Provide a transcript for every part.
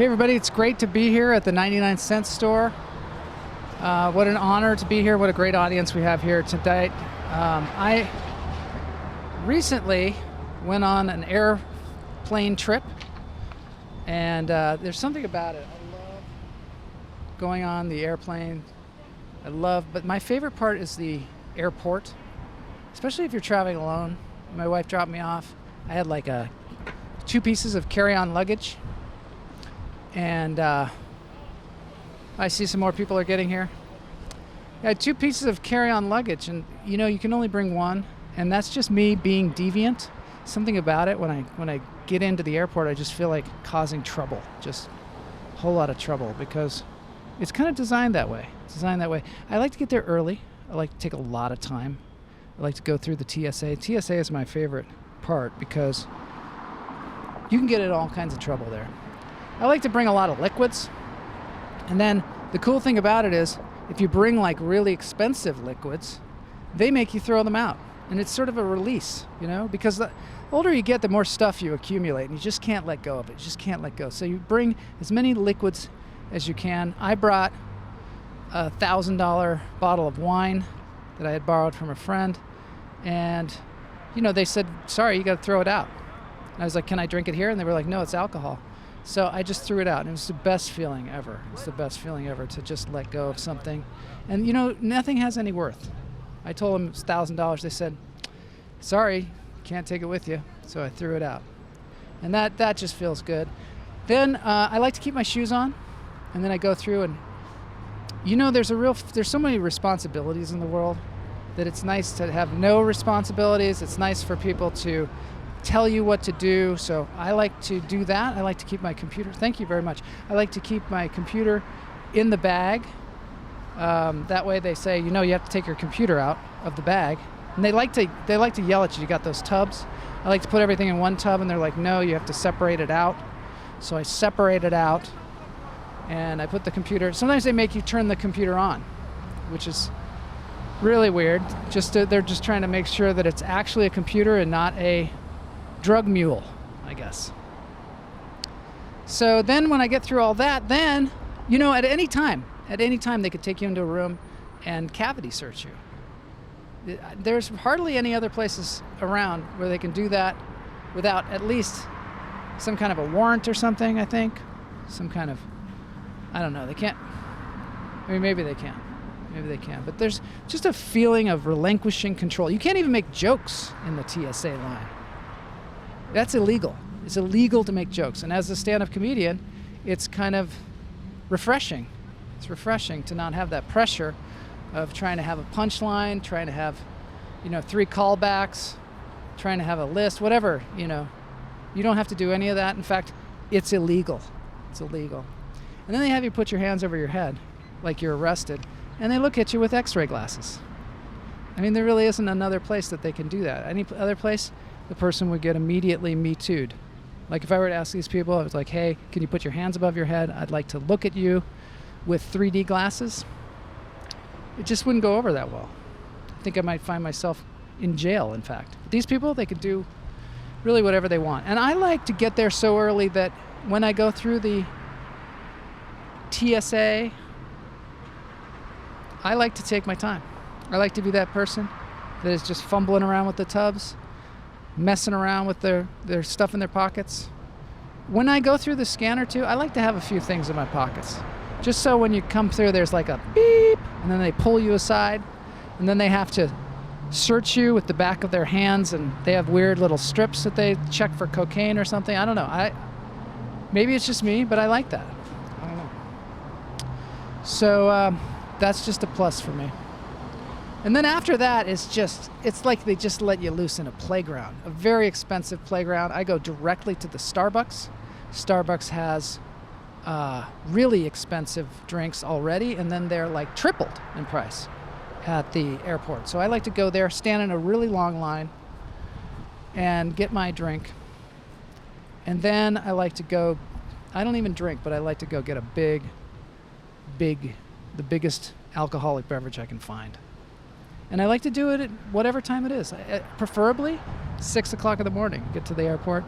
Hey everybody, it's great to be here at the 99 Cent Store. What an honor to be here. What a great audience we have here tonight. I recently went on an airplane trip, and there's something about it. I love going on the airplane. But my favorite part is the airport, especially if you're traveling alone. My wife dropped me off. I had like 2 pieces of carry-on luggage. And I see some more people are getting here. I had 2 pieces of carry-on luggage, and you can only bring one, and that's just me being deviant. Something about it, when I get into the airport, I just feel like causing trouble, just a whole lot of trouble, because it's kind of designed that way. I like to get there early. I like to take a lot of time. I like to go through the TSA. TSA is my favorite part because you can get in all kinds of trouble there. I like to bring a lot of liquids, and then the cool thing about it is if you bring like really expensive liquids, they make you throw them out, and it's sort of a release, because the older you get, the more stuff you accumulate, and you just can't let go of it. You just can't let go. So you bring as many liquids as you can. I brought a $1,000 bottle of wine that I had borrowed from a friend, and they said, sorry, you got to throw it out. And I was like, can I drink it here? And they were like, no, it's alcohol. So I just threw it out, and it was the best feeling ever. It's the best feeling ever to just let go of something. And, nothing has any worth. I told them it was $1,000. They said, sorry, can't take it with you. So I threw it out. And that just feels good. Then I like to keep my shoes on, and then I go through, and, there's so many responsibilities in the world that it's nice to have no responsibilities. It's nice for people to tell you what to do. So I like to do that. I like to keep my computer. Thank you very much. I like to keep my computer in the bag. That way they say, you have to take your computer out of the bag. And they like to yell at you. You got those tubs. I like to put everything in one tub, and they're like, no, you have to separate it out. So I separate it out, and I put the computer. Sometimes they make you turn the computer on, which is really weird. They're just trying to make sure that it's actually a computer and not a drug mule, I guess. So then when I get through all that, then, at any time they could take you into a room and cavity search you. There's hardly any other places around where they can do that without at least some kind of a warrant or something, I think. Some kind of, I don't know, they can't, maybe they can. But there's just a feeling of relinquishing control. You can't even make jokes in the TSA line. That's illegal. It's illegal to make jokes. And as a stand-up comedian, it's kind of refreshing. It's refreshing to not have that pressure of trying to have a punchline, trying to have, 3 callbacks, trying to have a list, whatever, You don't have to do any of that. In fact, it's illegal. It's illegal. And then they have you put your hands over your head like you're arrested, and they look at you with x-ray glasses. There really isn't another place that they can do that. Any other place, the person would get immediately Me Too'd. Like if I were to ask these people, I was like, hey, can you put your hands above your head? I'd like to look at you with 3D glasses. It just wouldn't go over that well. I think I might find myself in jail, in fact. But these people, they could do really whatever they want. And I like to get there so early that when I go through the TSA, I like to take my time. I like to be that person that is just fumbling around with the tubs, messing around with their stuff in their pockets. When I go through the scanner too, I like to have a few things in my pockets. Just so when you come through, there's like a beep, and then they pull you aside, and then they have to search you with the back of their hands, and they have weird little strips that they check for cocaine or something. I don't know. Maybe it's just me, but I like that. I don't know. So that's just a plus for me. And then after that, it's like they just let you loose in a playground, a very expensive playground. I go directly to the Starbucks. Starbucks has really expensive drinks already, and then they're like tripled in price at the airport. So I like to go there, stand in a really long line, and get my drink. And then I like to go, I don't even drink, but I like to go get the biggest alcoholic beverage I can find. And I like to do it at whatever time it is. Preferably 6 o'clock in the morning, get to the airport.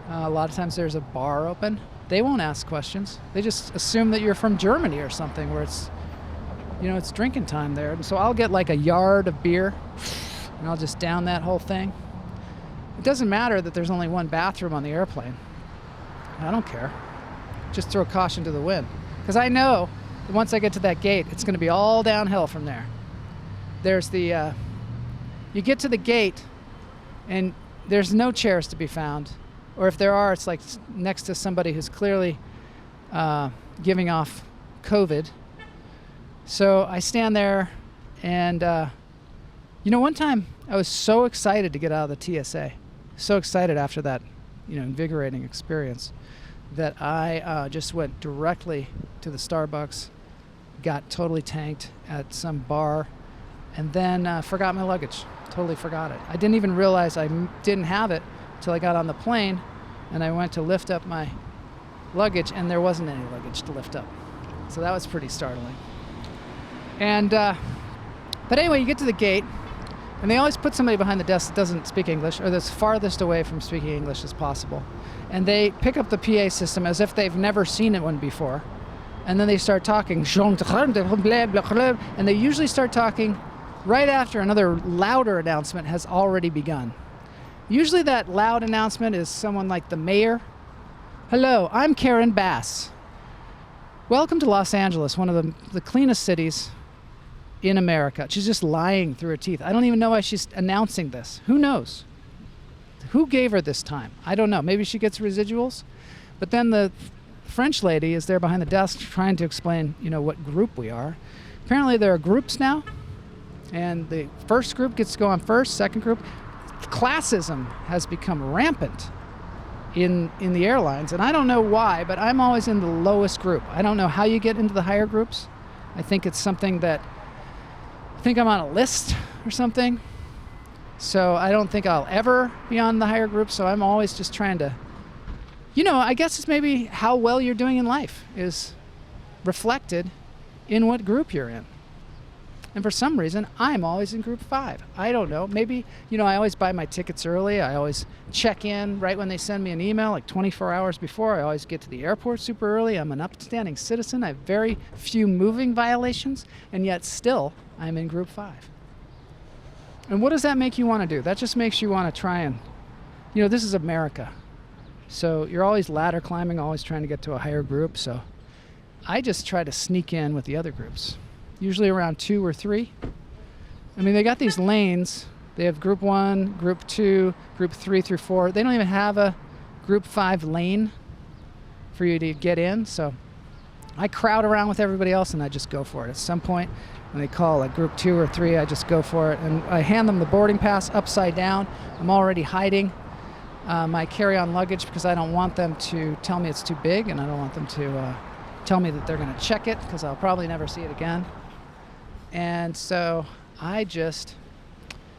A lot of times there's a bar open. They won't ask questions. They just assume that you're from Germany or something where it's, it's drinking time there. And so I'll get like a yard of beer and I'll just down that whole thing. It doesn't matter that there's only one bathroom on the airplane. I don't care. Just throw caution to the wind. Because I know that once I get to that gate, it's going to be all downhill from there. There's the, you get to the gate and there's no chairs to be found. Or if there are, it's like next to somebody who's clearly giving off COVID. So I stand there and, one time I was so excited to get out of the TSA. So excited after that, invigorating experience that I just went directly to the Starbucks, got totally tanked at some bar, and then forgot my luggage. Totally forgot it. I didn't even realize I didn't have it until I got on the plane, and I went to lift up my luggage, and there wasn't any luggage to lift up. So that was pretty startling. And but anyway, you get to the gate, and they always put somebody behind the desk that doesn't speak English, or that's farthest away from speaking English as possible. And they pick up the PA system as if they've never seen one before. And then they start talking, and they usually start talking right after another louder announcement has already begun. Usually that loud announcement is someone like the mayor. Hello, I'm Karen Bass. Welcome to Los Angeles, one of the cleanest cities in America. She's just lying through her teeth. I don't even know why she's announcing this. Who knows? Who gave her this time? I don't know. Maybe she gets residuals. But then the French lady is there behind the desk trying to explain, what group we are. Apparently there are groups now. And the first group gets to go on first, second group. Classism has become rampant in the airlines. And I don't know why, but I'm always in the lowest group. I don't know how you get into the higher groups. I think it's something that, I think I'm on a list or something. So I don't think I'll ever be on the higher group. So I'm always just trying to, I guess it's maybe how well you're doing in life is reflected in what group you're in. And for some reason, I'm always in group 5. I don't know. Maybe, I always buy my tickets early. I always check in right when they send me an email, like 24 hours before. I always get to the airport super early. I'm an upstanding citizen. I have very few moving violations, and yet still, I'm in group 5. And what does that make you want to do? That just makes you want to try and, this is America. So you're always ladder climbing, always trying to get to a higher group. So I just try to sneak in with the other groups. Usually around 2 or 3. I mean, they got these lanes. They have group 1, group 2, group 3 through 4. They don't even have a group 5 lane for you to get in. So I crowd around with everybody else and I just go for it. At some point when they call like group 2 or 3, I just go for it. And I hand them the boarding pass upside down. I'm already hiding my carry-on luggage because I don't want them to tell me it's too big, and I don't want them to tell me that they're going to check it because I'll probably never see it again. And so I just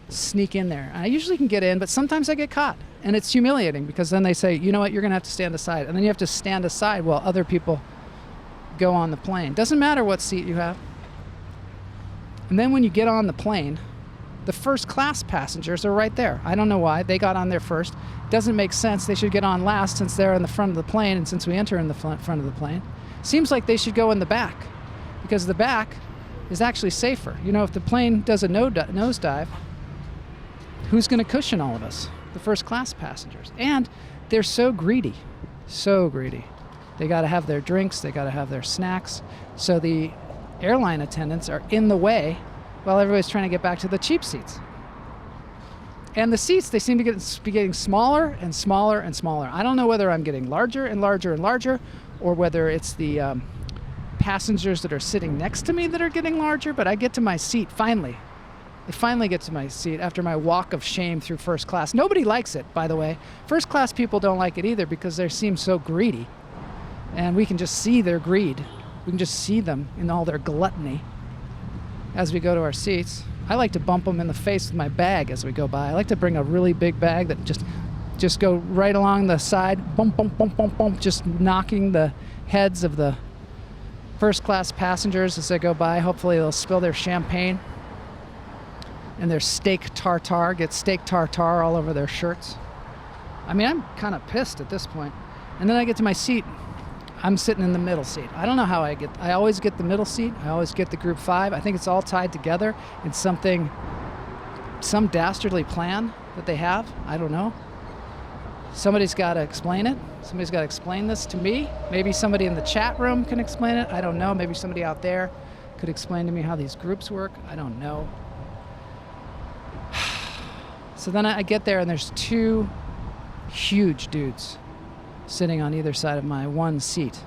sneak in there. I usually can get in, but sometimes I get caught. And it's humiliating because then they say, you know what, you're going to have to stand aside. And then you have to stand aside while other people go on the plane. Doesn't matter what seat you have. And then when you get on the plane, the first class passengers are right there. I don't know why. They got on there first. Doesn't make sense. They should get on last since they're in the front of the plane and since we enter in the front of the plane. Seems like they should go in the back because the back is actually safer. If the plane does a nosedive, who's going to cushion all of us? The first class passengers. And they're so greedy. So greedy. They got to have their drinks. They got to have their snacks. So the airline attendants are in the way while everybody's trying to get back to the cheap seats. And the seats, they seem to be getting smaller and smaller and smaller. I don't know whether I'm getting larger and larger and larger, or whether it's the passengers that are sitting next to me that are getting larger, but I get to my seat finally. I finally get to my seat after my walk of shame through first class. Nobody likes it, by the way. First class people don't like it either because they seem so greedy. And we can just see their greed. We can just see them in all their gluttony as we go to our seats. I like to bump them in the face with my bag as we go by. I like to bring a really big bag that just go right along the side, bump, bump, bump, bump, bump, just knocking the heads of the first class passengers as they go by. Hopefully they'll spill their champagne and their steak tartare, get steak tartare all over their shirts. I mean, I'm kind of pissed at this point. And then I get to my seat I'm sitting in the middle seat. I don't know how I always get the middle seat. I always get the group 5. I think it's all tied together in some dastardly plan that they have. I don't know. Somebody's got to explain it. Somebody's got to explain this to me. Maybe somebody in the chat room can explain it. I don't know. Maybe somebody out there could explain to me how these groups work. I don't know. So then I get there and there's 2 huge dudes sitting on either side of my one seat.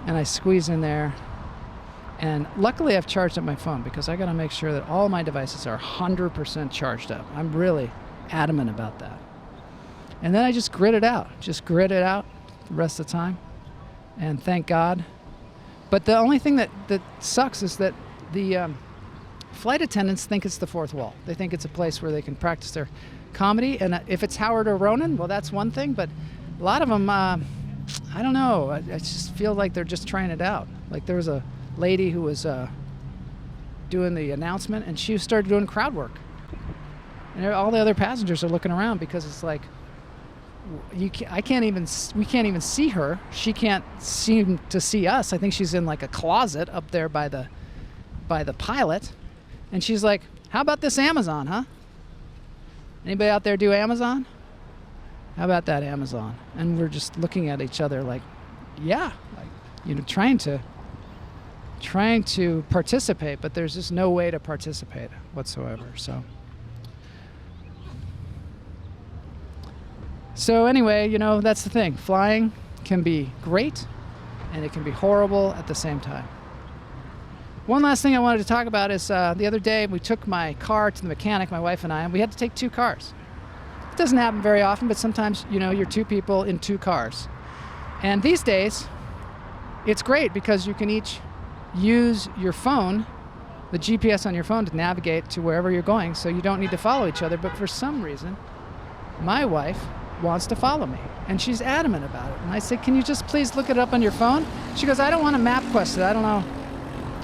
And I squeeze in there. And luckily I've charged up my phone because I got to make sure that all my devices are 100% charged up. I'm really adamant about that. And then I just grit it out the rest of the time. And thank God. But the only thing that sucks is that the flight attendants think it's the fourth wall. They think it's a place where they can practice their comedy. And if it's Howard or Ronan, well, that's one thing. But a lot of them, I don't know. I just feel like they're just trying it out. Like there was a lady who was doing the announcement, and she started doing crowd work. And all the other passengers are looking around because it's like, we can't even see her. She can't seem to see us. I think she's in like a closet up there by the pilot. And she's like, how about this Amazon, huh? Anybody out there do Amazon? How about that Amazon? And we're just looking at each other like, yeah, like, trying to participate, but there's just no way to participate whatsoever. So anyway, that's the thing. Flying can be great and it can be horrible at the same time. One last thing I wanted to talk about is the other day we took my car to the mechanic, my wife and I, and we had to take 2 cars. It doesn't happen very often, but sometimes, you're 2 people in 2 cars. And these days, it's great because you can each use your phone, the GPS on your phone, to navigate to wherever you're going, so you don't need to follow each other. But for some reason, my wife wants to follow me, and she's adamant about it. And I said, can you just please look it up on your phone? She goes, I don't want to MapQuest it. I don't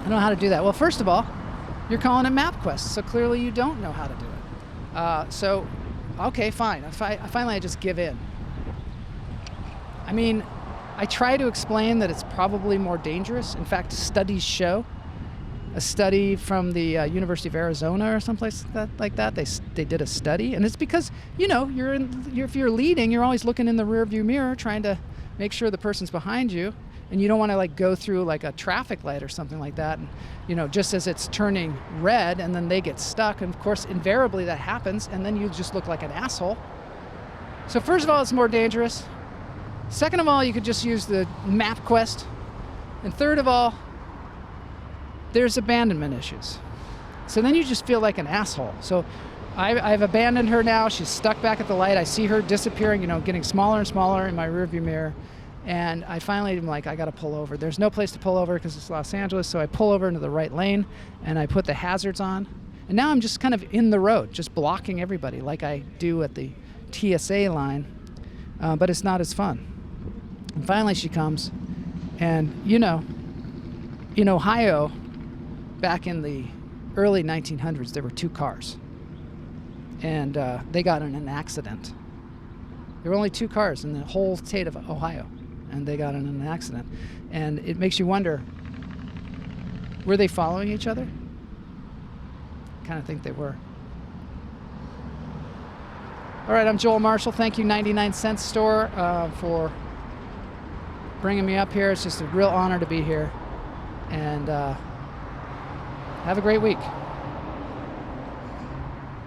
know how to do that. Well, first of all, you're calling it MapQuest, so clearly you don't know how to do it. So, okay, fine. Finally, I just give in. I mean, I try to explain that it's probably more dangerous. In fact, studies show. A study from the University of Arizona or someplace like that. They did a study, and it's because if you're leading, you're always looking in the rearview mirror, trying to make sure the person's behind you, and you don't want to like go through like a traffic light or something like that, and just as it's turning red, and then they get stuck, and of course invariably that happens, and then you just look like an asshole. So first of all, it's more dangerous. Second of all, you could just use the MapQuest, and third of all, there's abandonment issues. So then you just feel like an asshole. So I've abandoned her now. She's stuck back at the light. I see her disappearing, getting smaller and smaller in my rearview mirror. And I finally am like, I got to pull over. There's no place to pull over because it's Los Angeles. So I pull over into the right lane and I put the hazards on. And now I'm just kind of in the road, just blocking everybody like I do at the TSA line. But it's not as fun. And finally she comes. And in Ohio, back in the early 1900s, there were 2 cars, and they got in an accident. There were only 2 cars in the whole state of Ohio, and they got in an accident. And it makes you wonder, were they following each other? I kind of think they were. All right, I'm Joel Marshall. Thank you, 99 Cent Store, for bringing me up here. It's just a real honor to be here. And have a great week.